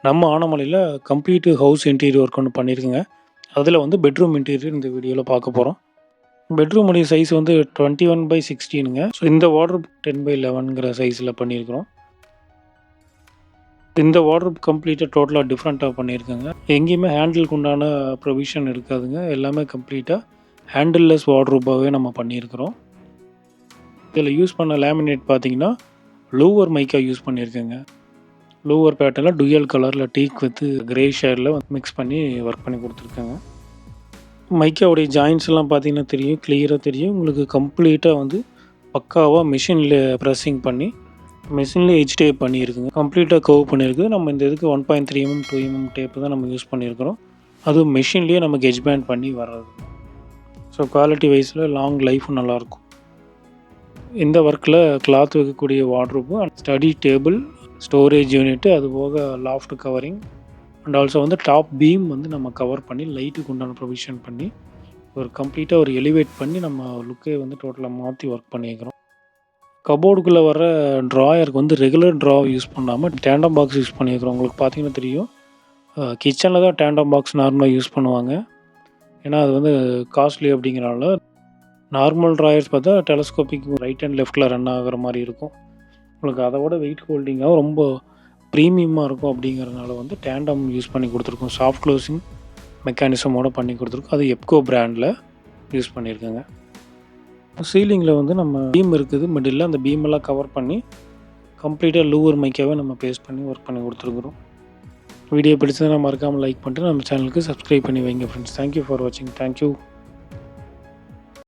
நம்ம ஆனமலையில் complete house interior work ஒன்று பண்ணியிருக்குங்க. அதில் வந்து பெட்ரூம் இன்டீரியர் இந்த வீடியோவில் பார்க்க போகிறோம். பெட்ரூமுடைய சைஸ் வந்து 21/16ங்க. ஸோ இந்த வார்ட்ரோப் 10/11ங்கிற சைஸில் பண்ணியிருக்கிறோம். இந்த வார்ட்ரோப் கம்ப்ளீட்டாக டோட்டலாக டிஃப்ரெண்ட்டாக பண்ணியிருக்கேங்க. எங்கேயுமே ஹேண்டிலுக்கு உண்டான ப்ரொவிஷன் இருக்காதுங்க. எல்லாமே கம்ப்ளீட்டாக ஹேண்டில்லெஸ் வார்ட்ரோப்பாகவே நம்ம பண்ணியிருக்கிறோம். இதில் யூஸ் பண்ண லேமினேட் பார்த்தீங்கன்னா லூவர் மைக்கா யூஸ் பண்ணியிருக்கேங்க. லூவர் பேட்டர்னில் டுயல் கலரில் டீக் வித் கிரே ஷேடில் மிக்ஸ் பண்ணி ஒர்க் பண்ணி கொடுத்துருக்காங்க. மைக்காவுடைய ஜாயின்ஸ் எல்லாம் பார்த்தீங்கன்னா தெரியும், கிளியராக தெரியும். உங்களுக்கு கம்ப்ளீட்டாக வந்து பக்காவாக மிஷினில் ப்ரெஸ்ஸிங் பண்ணி மிஷின்லேயே ஹெச் டேப் பண்ணியிருக்குங்க. கம்ப்ளீட்டாக கவ் பண்ணியிருக்குது. நம்ம இந்த இதுக்கு 1.3 mm 2 mm டேப்பு தான் நம்ம யூஸ் பண்ணியிருக்கிறோம். அதுவும் மிஷின்லேயே நமக்கு ஹெச் பேண்ட் பண்ணி வர்றது. ஸோ குவாலிட்டி வைஸில் லாங் லைஃபும் நல்லாயிருக்கும். இந்த ஒர்க்கில் கிளாத் வைக்கக்கூடிய wardrobe, study table, storage unit, அதுபோக லாஃப்ட் கவரிங் அண்ட் ஆல்சோ வந்து டாப் பீம் வந்து நம்ம கவர் பண்ணி லைட்டுக்கு உண்டான ப்ரொவிஷன் பண்ணி ஒரு கம்ப்ளீட்டாக ஒரு எலிவேட் பண்ணி நம்ம லுக்கே வந்து டோட்டலாக மாற்றி ஒர்க் பண்ணியிருக்கிறோம். கபோர்டுக்குள்ளே வர ட்ராயருக்கு வந்து ரெகுலர் ட்ரா யூஸ் பண்ணாமல் டேண்டம் பாக்ஸ் யூஸ் பண்ணியிருக்கிறோம். உங்களுக்கு பார்த்தீங்கன்னா தெரியும், கிச்சனில் தான் டேண்டம் பாக்ஸ் நார்மலாக யூஸ் பண்ணுவாங்க. ஏன்னா அது வந்து காஸ்ட்லி அப்படிங்கிறனால. நார்மல் ட்ராயர்ஸ் பார்த்தா டெலஸ்கோப்பிக் ரைட் அண்ட் லெஃப்ட்டில் ரன் ஆகிற மாதிரி இருக்கும். உங்களுக்கு அதை விட வெயிட் ஹோல்டிங்காகவும் ரொம்ப ப்ரீமியமாக இருக்கும். அப்படிங்கிறதுனால வந்து டேண்டம் யூஸ் பண்ணி கொடுத்துருக்கோம். சாஃப்ட் க்ளோசிங் மெக்கானிசமோடு பண்ணி கொடுத்துருக்கோம். அது எப்கோ பிராண்டில் யூஸ் பண்ணியிருக்கேங்க. சீலிங்கில் வந்து நம்ம பீம் இருக்குது மிடில், அந்த பீமெல்லாம் கவர் பண்ணி கம்ப்ளீட்டாக லூவர் மைக்காவே நம்ம பேஸ்ட் பண்ணி ஒர்க் பண்ணி கொடுத்துருக்குறோம். வீடியோ பிடிச்சதுன்னா மறக்காமல் லைக் பண்ணிட்டு நம்ம சேனலுக்கு சப்ஸ்கிரைப் பண்ணி வைங்க ஃப்ரெண்ட்ஸ். தேங்க்யூ ஃபார் வாட்சிங். தேங்க்யூ.